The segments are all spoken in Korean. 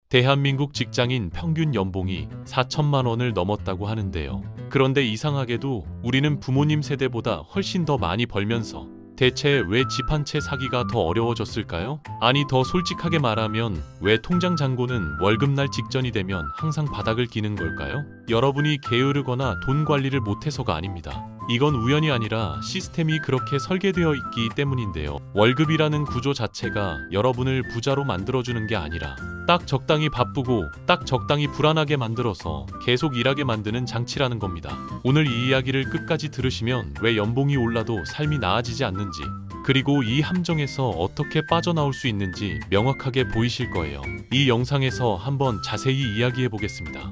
대한민국 직장인 평균 연봉이 4천만 원을 넘었다고 하는데요. 그런데 이상하게도 우리는 부모님 세대보다 훨씬 더 많이 벌면서 대체 왜 집 한 채 사기가 더 어려워졌을까요? 아니, 더 솔직하게 말하면 왜 통장 잔고는 월급날 직전이 되면 항상 바닥을 기는 걸까요? 여러분이 게으르거나 돈 관리를 못해서가 아닙니다. 이건 우연이 아니라 시스템이 그렇게 설계되어 있기 때문인데요. 월급이라는 구조 자체가 여러분을 부자로 만들어주는 게 아니라 딱 적당히 바쁘고 딱 적당히 불안하게 만들어서 계속 일하게 만드는 장치라는 겁니다. 오늘 이 이야기를 끝까지 들으시면 왜 연봉이 올라도 삶이 나아지지 않는지, 그리고 이 함정에서 어떻게 빠져나올 수 있는지 명확하게 보이실 거예요. 이 영상에서 한번 자세히 이야기해 보겠습니다.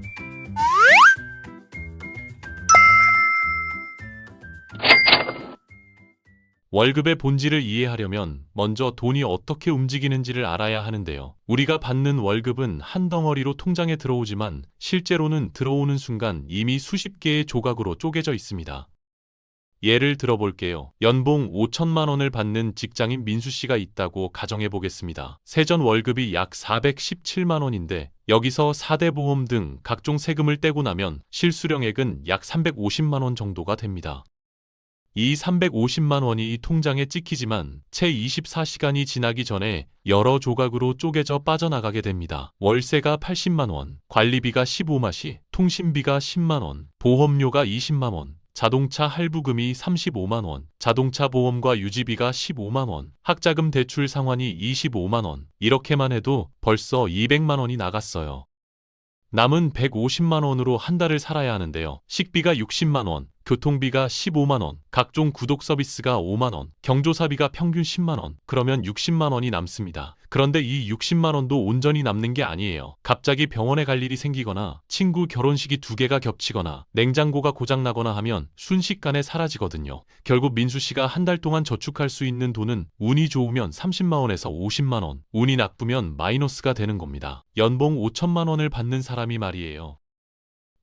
월급의 본질을 이해하려면 먼저 돈이 어떻게 움직이는지를 알아야 하는데요. 우리가 받는 월급은 한 덩어리로 통장에 들어오지만 실제로는 들어오는 순간 이미 수십 개의 조각으로 쪼개져 있습니다. 예를 들어볼게요. 연봉 5천만 원을 받는 직장인 민수 씨가 있다고 가정해 보겠습니다. 세전 월급이 약 417만 원인데 여기서 4대 보험 등 각종 세금을 떼고 나면 실수령액은 약 350만 원 정도가 됩니다. 이 350만 원이 통장에 찍히지만 채 24시간이 지나기 전에 여러 조각으로 쪼개져 빠져나가게 됩니다. 월세가 80만 원, 관리비가 15마시, 통신비가 10만 원, 보험료가 20만 원, 자동차 할부금이 35만 원, 자동차 보험과 유지비가 15만 원, 학자금 대출 상환이 25만 원, 이렇게만 해도 벌써 200만 원이 나갔어요. 남은 150만 원으로 한 달을 살아야 하는데요. 식비가 60만 원, 교통비가 15만 원, 각종 구독 서비스가 5만 원, 경조사비가 평균 10만 원, 그러면 60만 원이 남습니다. 그런데 이 60만 원도 온전히 남는 게 아니에요. 갑자기 병원에 갈 일이 생기거나 친구 결혼식이 2개가 겹치거나 냉장고가 고장나거나 하면 순식간에 사라지거든요. 결국 민수 씨가 한 달 동안 저축할 수 있는 돈은 운이 좋으면 30만 원에서 50만 원, 운이 나쁘면 마이너스가 되는 겁니다. 연봉 5천만 원을 받는 사람이 말이에요.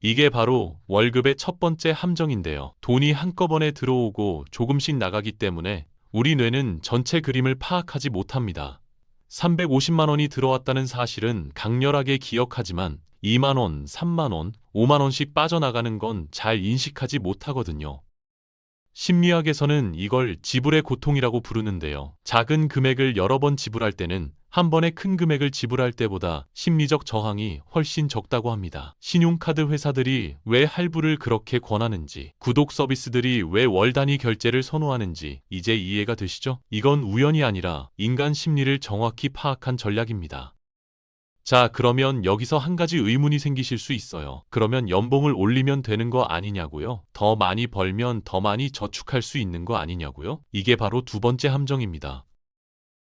이게 바로 월급의 첫 번째 함정인데요. 돈이 한꺼번에 들어오고 조금씩 나가기 때문에 우리 뇌는 전체 그림을 파악하지 못합니다. 350만 원이 들어왔다는 사실은 강렬하게 기억하지만 2만 원, 3만 원, 5만 원씩 빠져나가는 건 잘 인식하지 못하거든요. 심리학에서는 이걸 지불의 고통이라고 부르는데요. 작은 금액을 여러 번 지불할 때는 한 번에 큰 금액을 지불할 때보다 심리적 저항이 훨씬 적다고 합니다. 신용카드 회사들이 왜 할부를 그렇게 권하는지, 구독 서비스들이 왜 월 단위 결제를 선호하는지 이제 이해가 되시죠? 이건 우연이 아니라 인간 심리를 정확히 파악한 전략입니다. 자, 그러면 여기서 한 가지 의문이 생기실 수 있어요. 그러면 연봉을 올리면 되는 거 아니냐고요? 더 많이 벌면 더 많이 저축할 수 있는 거 아니냐고요? 이게 바로 두 번째 함정입니다.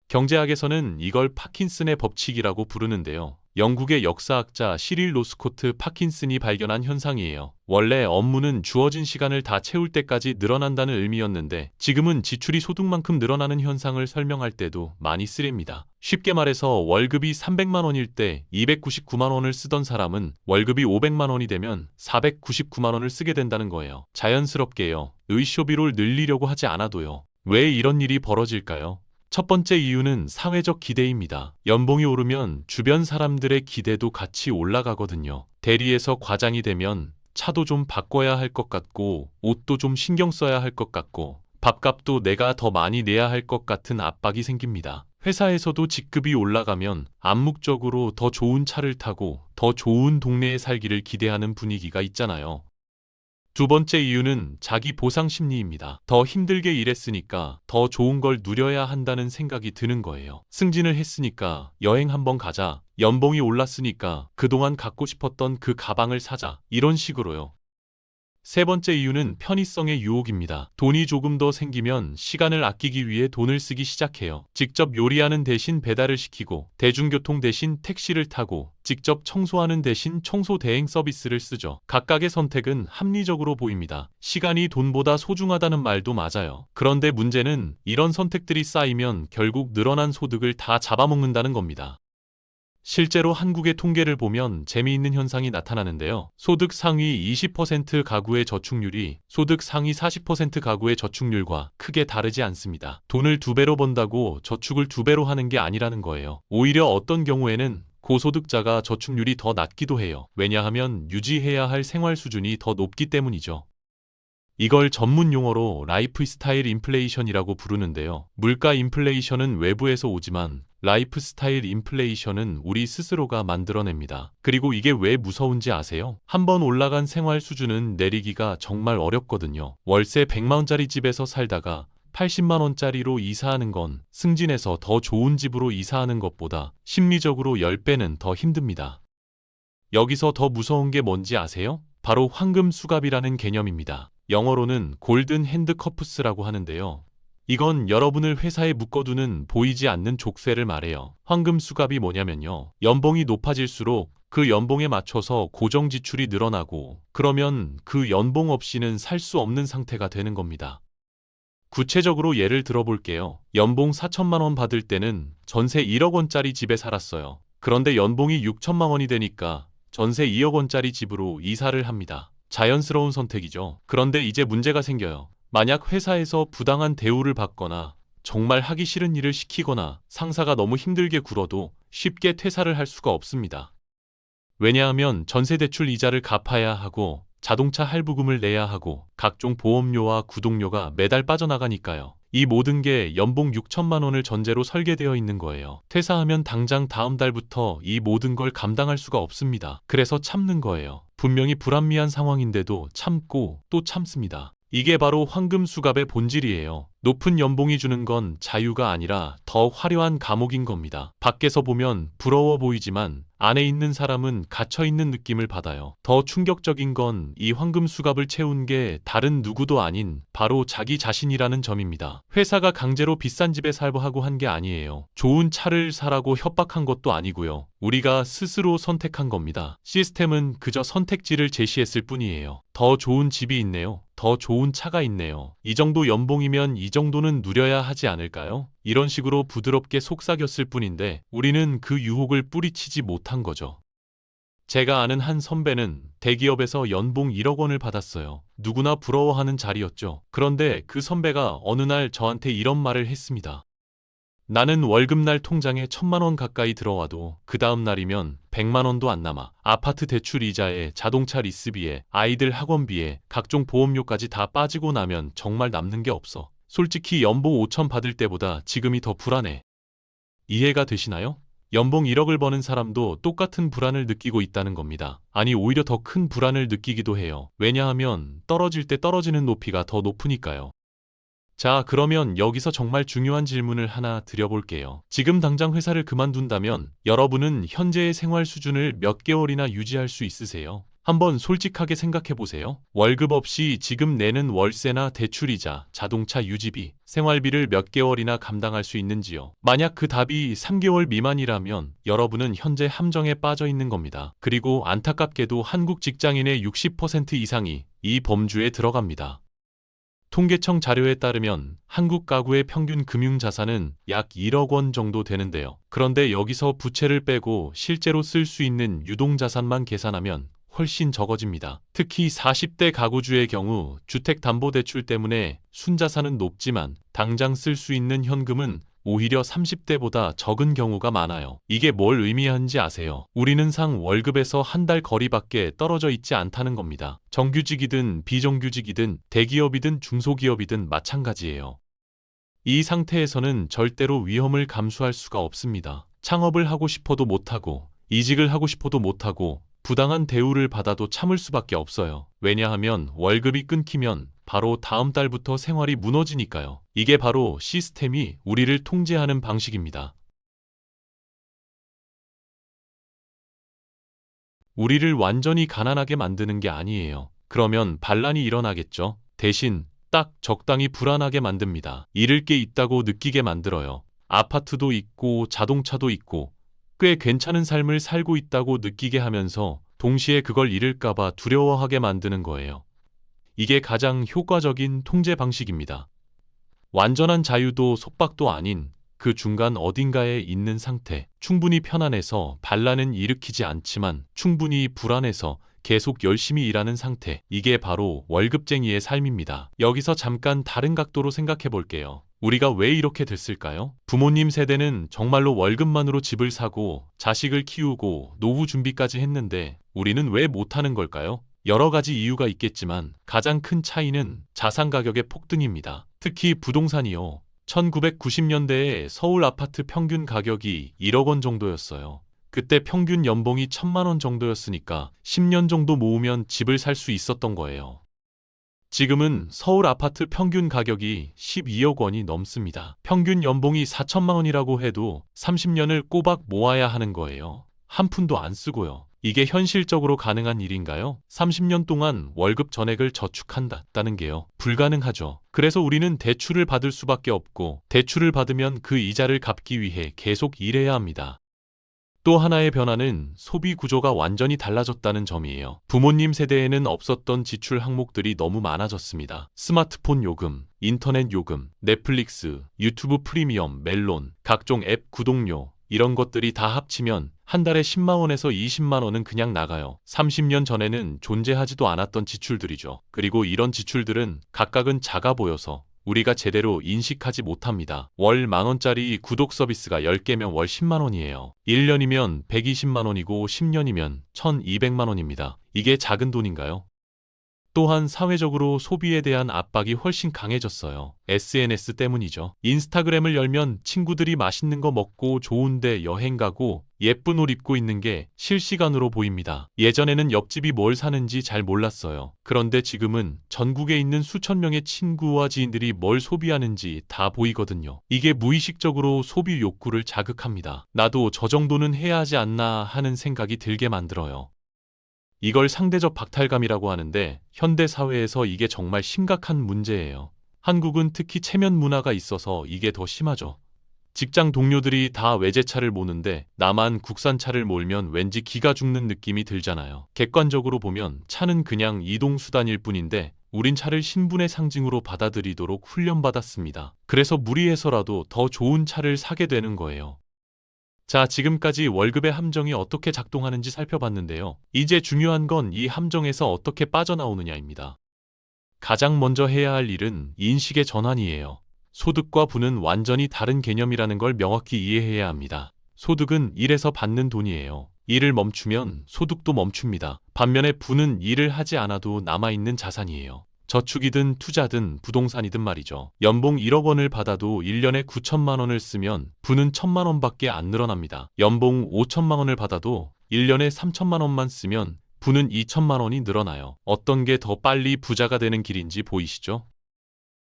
경제학에서는 이걸 파킨슨의 법칙이라고 부르는데요. 영국의 역사학자 시릴 로스코트 파킨슨이 발견한 현상이에요. 원래 업무는 주어진 시간을 다 채울 때까지 늘어난다는 의미였는데 지금은 지출이 소득만큼 늘어나는 현상을 설명할 때도 많이 쓰립니다. 쉽게 말해서 월급이 300만 원일 때 299만 원을 쓰던 사람은 월급이 500만 원이 되면 499만 원을 쓰게 된다는 거예요. 자연스럽게요. 의쇼비를 늘리려고 하지 않아도요. 왜 이런 일이 벌어질까요? 첫 번째 이유는 사회적 기대입니다. 연봉이 오르면 주변 사람들의 기대도 같이 올라가거든요. 대리에서 과장이 되면 차도 좀 바꿔야 할 것 같고 옷도 좀 신경 써야 할 것 같고 밥값도 내가 더 많이 내야 할 것 같은 압박이 생깁니다. 회사에서도 직급이 올라가면 암묵적으로 더 좋은 차를 타고 더 좋은 동네에 살기를 기대하는 분위기가 있잖아요. 두 번째 이유는 자기 보상 심리입니다. 더 힘들게 일했으니까 더 좋은 걸 누려야 한다는 생각이 드는 거예요. 승진을 했으니까 여행 한번 가자. 연봉이 올랐으니까 그동안 갖고 싶었던 그 가방을 사자. 이런 식으로요. 세 번째 이유는 편의성의 유혹입니다. 돈이 조금 더 생기면 시간을 아끼기 위해 돈을 쓰기 시작해요. 직접 요리하는 대신 배달을 시키고 대중교통 대신 택시를 타고 직접 청소하는 대신 청소 대행 서비스를 쓰죠. 각각의 선택은 합리적으로 보입니다. 시간이 돈보다 소중하다는 말도 맞아요. 그런데 문제는 이런 선택들이 쌓이면 결국 늘어난 소득을 다 잡아먹는다는 겁니다. 실제로 한국의 통계를 보면 재미있는 현상이 나타나는데요. 소득 상위 20% 가구의 저축률이 소득 상위 40% 가구의 저축률과 크게 다르지 않습니다. 돈을 2배로 번다고 저축을 2배로 하는 게 아니라는 거예요. 오히려 어떤 경우에는 고소득자가 저축률이 더 낮기도 해요. 왜냐하면 유지해야 할 생활 수준이 더 높기 때문이죠. 이걸 전문 용어로 라이프스타일 인플레이션이라고 부르는데요. 물가 인플레이션은 외부에서 오지만 라이프스타일 인플레이션은 우리 스스로가 만들어냅니다. 그리고 이게 왜 무서운지 아세요? 한번 올라간 생활 수준은 내리기가 정말 어렵거든요. 월세 100만 원짜리 집에서 살다가 80만 원짜리로 이사하는 건 승진해서 더 좋은 집으로 이사하는 것보다 심리적으로 10배는 더 힘듭니다. 여기서 더 무서운 게 뭔지 아세요? 바로 황금 수갑이라는 개념입니다. 영어로는 골든 핸드커프스라고 하는데요. 이건 여러분을 회사에 묶어두는 보이지 않는 족쇄를 말해요. 황금 수갑이 뭐냐면요. 연봉이 높아질수록 그 연봉에 맞춰서 고정 지출이 늘어나고 그러면 그 연봉 없이는 살 수 없는 상태가 되는 겁니다. 구체적으로 예를 들어볼게요. 연봉 4천만 원 받을 때는 전세 1억 원짜리 집에 살았어요. 그런데 연봉이 6천만 원이 되니까 전세 2억 원짜리 집으로 이사를 합니다. 자연스러운 선택이죠. 그런데 이제 문제가 생겨요. 만약 회사에서 부당한 대우를 받거나 정말 하기 싫은 일을 시키거나 상사가 너무 힘들게 굴어도 쉽게 퇴사를 할 수가 없습니다. 왜냐하면 전세 대출 이자를 갚아야 하고 자동차 할부금을 내야 하고 각종 보험료와 구독료가 매달 빠져나가니까요. 이 모든 게 연봉 6천만 원을 전제로 설계되어 있는 거예요. 퇴사하면 당장 다음 달부터 이 모든 걸 감당할 수가 없습니다. 그래서 참는 거예요. 분명히 불합리한 상황인데도 참고 또 참습니다. 이게 바로 황금 수갑의 본질이에요. 높은 연봉이 주는 건 자유가 아니라 더 화려한 감옥인 겁니다. 밖에서 보면 부러워 보이지만 안에 있는 사람은 갇혀있는 느낌을 받아요. 더 충격적인 건 이 황금 수갑을 채운 게 다른 누구도 아닌 바로 자기 자신이라는 점입니다. 회사가 강제로 비싼 집에 살고 한 게 아니에요. 좋은 차를 사라고 협박한 것도 아니고요. 우리가 스스로 선택한 겁니다. 시스템은 그저 선택지를 제시했을 뿐이에요. 더 좋은 집이 있네요. 더 좋은 차가 있네요. 이 정도 연봉이면 이 정도는 누려야 하지 않을까요? 이런 식으로 부드럽게 속삭였을 뿐인데 우리는 그 유혹을 뿌리치지 못한 거죠. 제가 아는 한 선배는 대기업에서 연봉 1억 원을 받았어요. 누구나 부러워하는 자리였죠. 그런데 그 선배가 어느 날 저한테 이런 말을 했습니다. 나는 월급날 통장에 1,000만 원 가까이 들어와도 그 다음 날이면 100만 원도 안 남아. 아파트 대출 이자에 자동차 리스비에 아이들 학원비에 각종 보험료까지 다 빠지고 나면 정말 남는 게 없어. 솔직히 연봉 5천 받을 때보다 지금이 더 불안해. 이해가 되시나요? 연봉 1억을 버는 사람도 똑같은 불안을 느끼고 있다는 겁니다. 아니 오히려 더 큰 불안을 느끼기도 해요. 왜냐하면 떨어질 때 떨어지는 높이가 더 높으니까요. 자, 그러면 여기서 정말 중요한 질문을 하나 드려볼게요. 지금 당장 회사를 그만둔다면 여러분은 현재의 생활 수준을 몇 개월이나 유지할 수 있으세요? 한번 솔직하게 생각해 보세요. 월급 없이 지금 내는 월세나 대출이자, 자동차 유지비, 생활비를 몇 개월이나 감당할 수 있는지요? 만약 그 답이 3개월 미만이라면 여러분은 현재 함정에 빠져 있는 겁니다. 그리고 안타깝게도 한국 직장인의 60% 이상이 이 범주에 들어갑니다. 통계청 자료에 따르면 한국 가구의 평균 금융자산은 약 1억 원 정도 되는데요. 그런데 여기서 부채를 빼고 실제로 쓸 수 있는 유동자산만 계산하면 훨씬 적어집니다. 특히 40대 가구주의 경우 주택담보대출 때문에 순자산은 높지만 당장 쓸 수 있는 현금은 오히려 30대보다 적은 경우가 많아요. 이게 뭘 의미하는지 아세요? 우리는 상 월급에서 한 달 거리밖에 떨어져 있지 않다는 겁니다. 정규직이든 비정규직이든 대기업이든 중소기업이든 마찬가지예요. 이 상태에서는 절대로 위험을 감수할 수가 없습니다. 창업을 하고 싶어도 못하고 이직을 하고 싶어도 못하고 부당한 대우를 받아도 참을 수밖에 없어요. 왜냐하면 월급이 끊기면 바로 다음 달부터 생활이 무너지니까요. 이게 바로 시스템이 우리를 통제하는 방식입니다. 우리를 완전히 가난하게 만드는 게 아니에요. 그러면 반란이 일어나겠죠. 대신 딱 적당히 불안하게 만듭니다. 잃을 게 있다고 느끼게 만들어요. 아파트도 있고 자동차도 있고 꽤 괜찮은 삶을 살고 있다고 느끼게 하면서 동시에 그걸 잃을까봐 두려워하게 만드는 거예요. 이게 가장 효과적인 통제 방식입니다. 완전한 자유도 속박도 아닌 그 중간 어딘가에 있는 상태, 충분히 편안해서 반란은 일으키지 않지만 충분히 불안해서 계속 열심히 일하는 상태, 이게 바로 월급쟁이의 삶입니다. 여기서 잠깐 다른 각도로 생각해 볼게요. 우리가 왜 이렇게 됐을까요? 부모님 세대는 정말로 월급만으로 집을 사고 자식을 키우고 노후 준비까지 했는데 우리는 왜 못하는 걸까요? 여러 가지 이유가 있겠지만 가장 큰 차이는 자산 가격의 폭등입니다. 특히 부동산이요. 1990년대에 서울 아파트 평균 가격이 1억 원 정도였어요. 그때 평균 연봉이 1,000만 원 정도였으니까 10년 정도 모으면 집을 살 수 있었던 거예요. 지금은 서울 아파트 평균 가격이 12억 원이 넘습니다. 평균 연봉이 4천만 원이라고 해도 30년을 꼬박 모아야 하는 거예요. 한 푼도 안 쓰고요. 이게 현실적으로 가능한 일인가요? 30년 동안 월급 전액을 저축한다는 게요. 불가능하죠. 그래서 우리는 대출을 받을 수밖에 없고 대출을 받으면 그 이자를 갚기 위해 계속 일해야 합니다. 또 하나의 변화는 소비 구조가 완전히 달라졌다는 점이에요. 부모님 세대에는 없었던 지출 항목들이 너무 많아졌습니다. 스마트폰 요금, 인터넷 요금, 넷플릭스, 유튜브 프리미엄, 멜론, 각종 앱 구독료 이런 것들이 다 합치면 한 달에 10만 원에서 20만 원은 그냥 나가요. 30년 전에는 존재하지도 않았던 지출들이죠. 그리고 이런 지출들은 각각은 작아 보여서 우리가 제대로 인식하지 못합니다. 월 10,000원짜리 구독 서비스가 10개면 월 10만 원이에요. 1년이면 120만 원이고 10년이면 1,200만 원입니다. 이게 작은 돈인가요? 또한 사회적으로 소비에 대한 압박이 훨씬 강해졌어요. SNS 때문이죠. 인스타그램을 열면 친구들이 맛있는 거 먹고 좋은데 여행 가고 예쁜 옷 입고 있는 게 실시간으로 보입니다. 예전에는 옆집이 뭘 사는지 잘 몰랐어요. 그런데 지금은 전국에 있는 수천 명의 친구와 지인들이 뭘 소비하는지 다 보이거든요. 이게 무의식적으로 소비 욕구를 자극합니다. 나도 저 정도는 해야 하지 않나 하는 생각이 들게 만들어요. 이걸 상대적 박탈감이라고 하는데 현대 사회에서 이게 정말 심각한 문제예요. 한국은 특히 체면 문화가 있어서 이게 더 심하죠. 직장 동료들이 다 외제차를 모는데 나만 국산차를 몰면 왠지 기가 죽는 느낌이 들잖아요. 객관적으로 보면 차는 그냥 이동수단일 뿐인데 우린 차를 신분의 상징으로 받아들이도록 훈련받았습니다. 그래서 무리해서라도 더 좋은 차를 사게 되는 거예요. 자, 지금까지 월급의 함정이 어떻게 작동하는지 살펴봤는데요. 이제 중요한 건 이 함정에서 어떻게 빠져나오느냐입니다. 가장 먼저 해야 할 일은 인식의 전환이에요. 소득과 부는 완전히 다른 개념이라는 걸 명확히 이해해야 합니다. 소득은 일에서 받는 돈이에요. 일을 멈추면 소득도 멈춥니다. 반면에 부는 일을 하지 않아도 남아있는 자산이에요. 저축이든 투자든 부동산이든 말이죠. 연봉 1억 원을 받아도 1년에 9천만 원을 쓰면 부는 1,000만 원밖에 안 늘어납니다. 연봉 5천만 원을 받아도 1년에 3천만 원만 쓰면 부는 2천만 원이 늘어나요. 어떤 게 더 빨리 부자가 되는 길인지 보이시죠?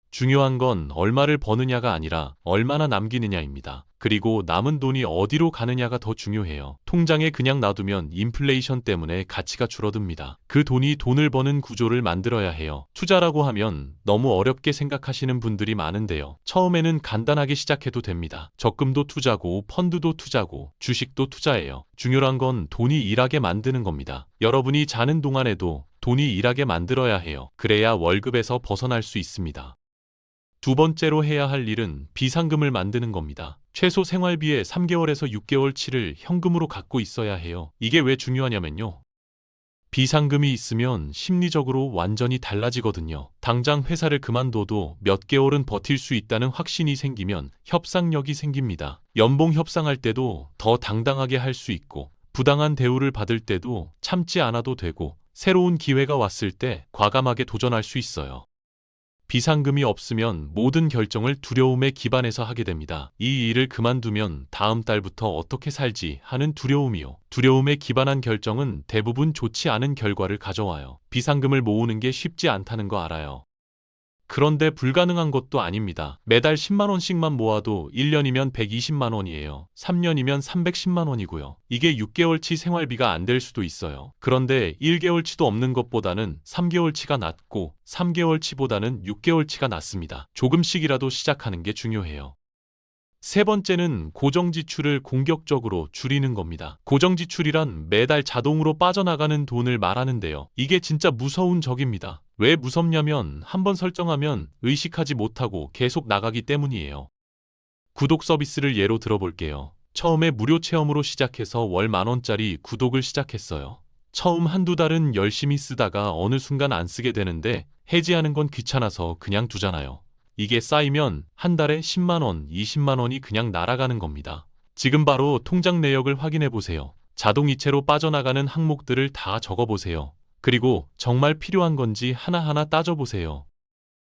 중요한 건 얼마를 버느냐가 아니라 얼마나 남기느냐입니다. 그리고 남은 돈이 어디로 가느냐가 더 중요해요. 통장에 그냥 놔두면 인플레이션 때문에 가치가 줄어듭니다. 그 돈이 돈을 버는 구조를 만들어야 해요. 투자라고 하면 너무 어렵게 생각하시는 분들이 많은데요. 처음에는 간단하게 시작해도 됩니다. 적금도 투자고 펀드도 투자고 주식도 투자예요. 중요한 건 돈이 일하게 만드는 겁니다. 여러분이 자는 동안에도 돈이 일하게 만들어야 해요. 그래야 월급에서 벗어날 수 있습니다. 두 번째로 해야 할 일은 비상금을 만드는 겁니다. 최소 생활비의 3개월에서 6개월치를 현금으로 갖고 있어야 해요. 이게 왜 중요하냐면요. 비상금이 있으면 심리적으로 완전히 달라지거든요. 당장 회사를 그만둬도 몇 개월은 버틸 수 있다는 확신이 생기면 협상력이 생깁니다. 연봉 협상할 때도 더 당당하게 할 수 있고 부당한 대우를 받을 때도 참지 않아도 되고 새로운 기회가 왔을 때 과감하게 도전할 수 있어요. 비상금이 없으면 모든 결정을 두려움에 기반해서 하게 됩니다. 이 일을 그만두면 다음 달부터 어떻게 살지 하는 두려움이요. 두려움에 기반한 결정은 대부분 좋지 않은 결과를 가져와요. 비상금을 모으는 게 쉽지 않다는 거 알아요. 그런데 불가능한 것도 아닙니다. 매달 10만 원씩만 모아도 1년이면 120만 원이에요. 3년이면 310만 원이고요. 이게 6개월치 생활비가 안 될 수도 있어요. 그런데 1개월치도 없는 것보다는 3개월치가 낫고 3개월치보다는 6개월치가 낫습니다. 조금씩이라도 시작하는 게 중요해요. 세 번째는 고정지출을 공격적으로 줄이는 겁니다. 고정지출이란 매달 자동으로 빠져나가는 돈을 말하는데요. 이게 진짜 무서운 적입니다. 왜 무섭냐면 한번 설정하면 의식하지 못하고 계속 나가기 때문이에요. 구독 서비스를 예로 들어볼게요. 처음에 무료 체험으로 시작해서 월 10,000원짜리 구독을 시작했어요. 처음 한두 달은 열심히 쓰다가 어느 순간 안 쓰게 되는데 해지하는 건 귀찮아서 그냥 두잖아요. 이게 쌓이면 한 달에 10만 원, 20만 원이 그냥 날아가는 겁니다. 지금 바로 통장 내역을 확인해 보세요. 자동이체로 빠져나가는 항목들을 다 적어보세요. 그리고 정말 필요한 건지 하나하나 따져보세요.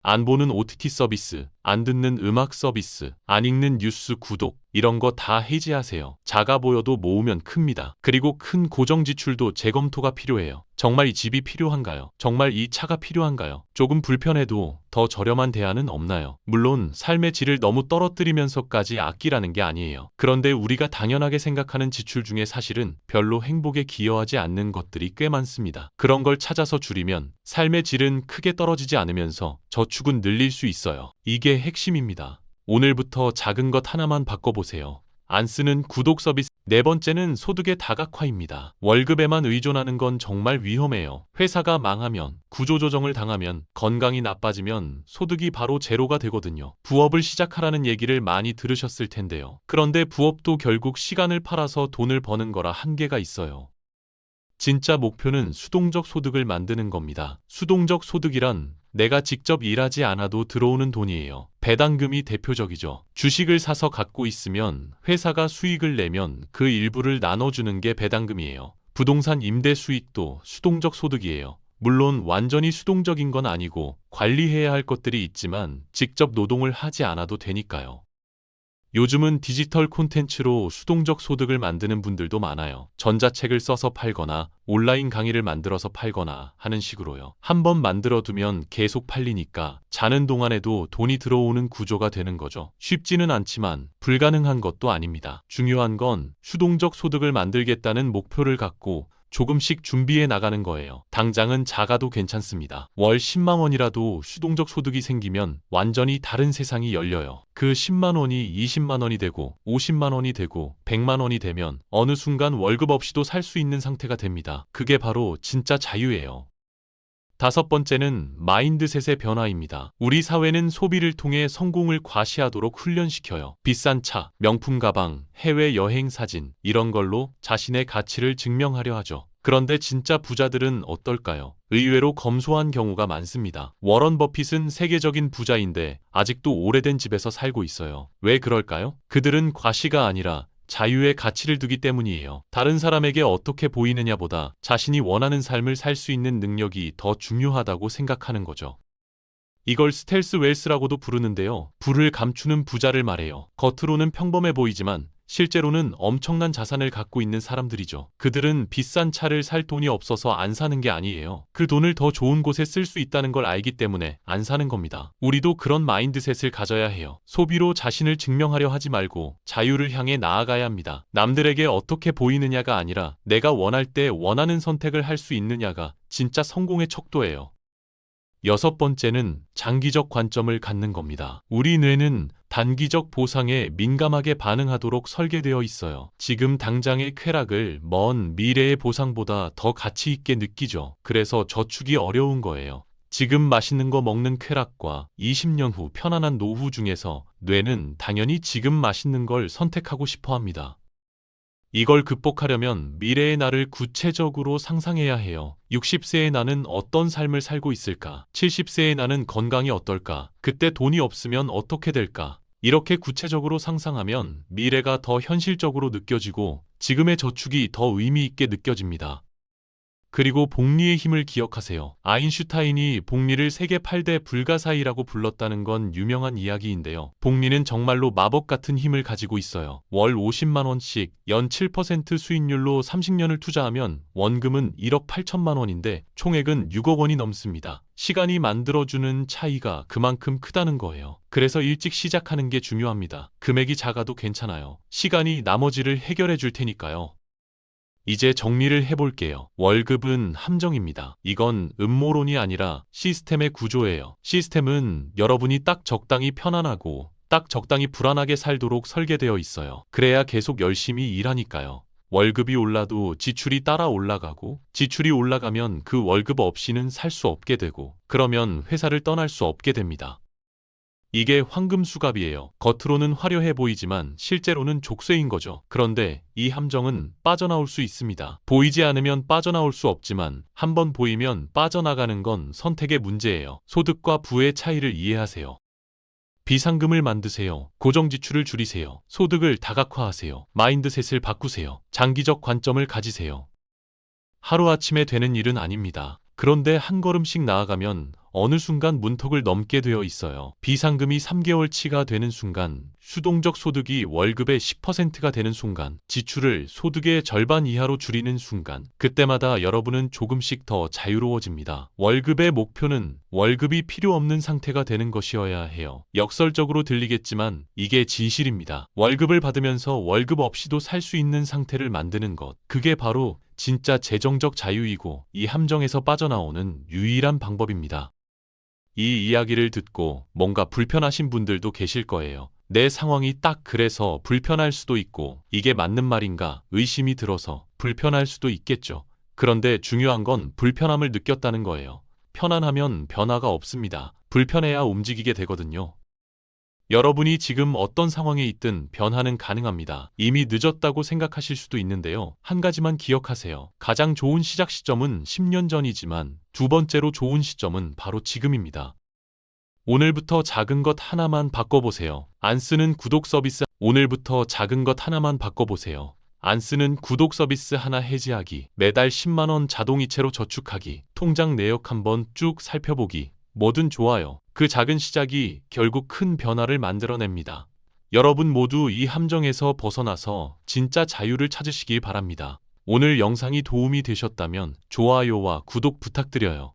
안 보는 OTT 서비스, 안 듣는 음악 서비스, 안 읽는 뉴스 구독, 이런 거 다 해지하세요. 작아 보여도 모으면 큽니다. 그리고 큰 고정 지출도 재검토가 필요해요. 정말 이 집이 필요한가요? 정말 이 차가 필요한가요? 조금 불편해도 더 저렴한 대안은 없나요? 물론 삶의 질을 너무 떨어뜨리면서까지 아끼라는 게 아니에요. 그런데 우리가 당연하게 생각하는 지출 중에 사실은 별로 행복에 기여하지 않는 것들이 꽤 많습니다. 그런 걸 찾아서 줄이면 삶의 질은 크게 떨어지지 않으면서 저축은 늘릴 수 있어요. 이게 핵심입니다. 오늘부터 작은 것 하나만 바꿔보세요. 안 쓰는 구독 서비스. 네 번째는 소득의 다각화입니다. 월급에만 의존하는 건 정말 위험해요. 회사가 망하면, 구조조정을 당하면, 건강이 나빠지면 소득이 바로 제로가 되거든요. 부업을 시작하라는 얘기를 많이 들으셨을 텐데요. 그런데 부업도 결국 시간을 팔아서 돈을 버는 거라 한계가 있어요. 진짜 목표는 수동적 소득을 만드는 겁니다. 수동적 소득이란 내가 직접 일하지 않아도 들어오는 돈이에요. 배당금이 대표적이죠. 주식을 사서 갖고 있으면 회사가 수익을 내면 그 일부를 나눠주는 게 배당금이에요. 부동산 임대 수익도 수동적 소득이에요. 물론 완전히 수동적인 건 아니고 관리해야 할 것들이 있지만 직접 노동을 하지 않아도 되니까요. 요즘은 디지털 콘텐츠로 수동적 소득을 만드는 분들도 많아요. 전자책을 써서 팔거나 온라인 강의를 만들어서 팔거나 하는 식으로요. 한번 만들어두면 계속 팔리니까 자는 동안에도 돈이 들어오는 구조가 되는 거죠. 쉽지는 않지만 불가능한 것도 아닙니다. 중요한 건 수동적 소득을 만들겠다는 목표를 갖고 조금씩 준비해 나가는 거예요. 당장은 작아도 괜찮습니다. 월 10만 원이라도 수동적 소득이 생기면 완전히 다른 세상이 열려요. 그 10만 원이 20만 원이 되고 50만 원이 되고 100만 원이 되면 어느 순간 월급 없이도 살 수 있는 상태가 됩니다. 그게 바로 진짜 자유예요. 다섯 번째는 마인드셋의 변화입니다. 우리 사회는 소비를 통해 성공을 과시하도록 훈련시켜요. 비싼 차, 명품 가방, 해외 여행 사진, 이런 걸로 자신의 가치를 증명하려 하죠. 그런데 진짜 부자들은 어떨까요? 의외로 검소한 경우가 많습니다. 워런 버핏은 세계적인 부자인데 아직도 오래된 집에서 살고 있어요. 왜 그럴까요? 그들은 과시가 아니라 자유의 가치를 두기 때문이에요. 다른 사람에게 어떻게 보이느냐보다 자신이 원하는 삶을 살 수 있는 능력이 더 중요하다고 생각하는 거죠. 이걸 스텔스 웰스라고도 부르는데요. 부를 감추는 부자를 말해요. 겉으로는 평범해 보이지만 실제로는 엄청난 자산을 갖고 있는 사람들이죠. 그들은 비싼 차를 살 돈이 없어서 안 사는 게 아니에요. 그 돈을 더 좋은 곳에 쓸 수 있다는 걸 알기 때문에 안 사는 겁니다. 우리도 그런 마인드셋을 가져야 해요. 소비로 자신을 증명하려 하지 말고 자유를 향해 나아가야 합니다. 남들에게 어떻게 보이느냐가 아니라 내가 원할 때 원하는 선택을 할 수 있느냐가 진짜 성공의 척도예요. 여섯 번째는 장기적 관점을 갖는 겁니다. 우리 뇌는 단기적 보상에 민감하게 반응하도록 설계되어 있어요. 지금 당장의 쾌락을 먼 미래의 보상보다 더 가치 있게 느끼죠. 그래서 저축이 어려운 거예요. 지금 맛있는 거 먹는 쾌락과 20년 후 편안한 노후 중에서 뇌는 당연히 지금 맛있는 걸 선택하고 싶어 합니다. 이걸 극복하려면 미래의 나를 구체적으로 상상해야 해요. 60세의 나는 어떤 삶을 살고 있을까? 70세의 나는 건강이 어떨까? 그때 돈이 없으면 어떻게 될까? 이렇게 구체적으로 상상하면 미래가 더 현실적으로 느껴지고 지금의 저축이 더 의미 있게 느껴집니다. 그리고 복리의 힘을 기억하세요. 아인슈타인이 복리를 세계 8대 불가사의라고 불렀다는 건 유명한 이야기인데요. 복리는 정말로 마법 같은 힘을 가지고 있어요. 월 50만 원씩 연 7% 수익률로 30년을 투자하면 원금은 1억 8천만 원인데 총액은 6억 원이 넘습니다. 시간이 만들어주는 차이가 그만큼 크다는 거예요. 그래서 일찍 시작하는 게 중요합니다. 금액이 작아도 괜찮아요. 시간이 나머지를 해결해 줄 테니까요. 이제 정리를 해볼게요. 월급은 함정입니다. 이건 음모론이 아니라 시스템의 구조예요. 시스템은 여러분이 딱 적당히 편안하고 딱 적당히 불안하게 살도록 설계되어 있어요. 그래야 계속 열심히 일하니까요. 월급이 올라도 지출이 따라 올라가고 지출이 올라가면 그 월급 없이는 살 수 없게 되고 그러면 회사를 떠날 수 없게 됩니다. 이게 황금 수갑이에요. 겉으로는 화려해 보이지만 실제로는 족쇄인 거죠. 그런데 이 함정은 빠져나올 수 있습니다. 보이지 않으면 빠져나올 수 없지만 한번 보이면 빠져나가는 건 선택의 문제예요. 소득과 부의 차이를 이해하세요. 비상금을 만드세요. 고정 지출을 줄이세요. 소득을 다각화하세요. 마인드셋을 바꾸세요. 장기적 관점을 가지세요. 하루아침에 되는 일은 아닙니다. 그런데 한 걸음씩 나아가면 어느 순간 문턱을 넘게 되어 있어요. 비상금이 3개월치가 되는 순간, 수동적 소득이 월급의 10%가 되는 순간, 지출을 소득의 절반 이하로 줄이는 순간, 그때마다 여러분은 조금씩 더 자유로워집니다. 월급의 목표는 월급이 필요 없는 상태가 되는 것이어야 해요. 역설적으로 들리겠지만 이게 진실입니다. 월급을 받으면서 월급 없이도 살 수 있는 상태를 만드는 것, 그게 바로 진짜 재정적 자유이고 이 함정에서 빠져나오는 유일한 방법입니다. 이 이야기를 듣고 뭔가 불편하신 분들도 계실 거예요. 내 상황이 딱 그래서 불편할 수도 있고 이게 맞는 말인가 의심이 들어서 불편할 수도 있겠죠. 그런데 중요한 건 불편함을 느꼈다는 거예요. 편안하면 변화가 없습니다. 불편해야 움직이게 되거든요. 여러분이 지금 어떤 상황에 있든 변화는 가능합니다. 이미 늦었다고 생각하실 수도 있는데요. 한 가지만 기억하세요. 가장 좋은 시작 시점은 10년 전이지만 두 번째로 좋은 시점은 바로 지금입니다. 오늘부터 작은 것 하나만 바꿔보세요. 안 쓰는 구독 서비스 오늘부터 작은 것 하나만 바꿔보세요. 안 쓰는 구독 서비스 하나 해지하기, 매달 10만 원 자동이체로 저축하기, 통장 내역 한번 쭉 살펴보기, 뭐든 좋아요. 그 작은 시작이 결국 큰 변화를 만들어냅니다. 여러분 모두 이 함정에서 벗어나서 진짜 자유를 찾으시길 바랍니다. 오늘 영상이 도움이 되셨다면 좋아요와 구독 부탁드려요.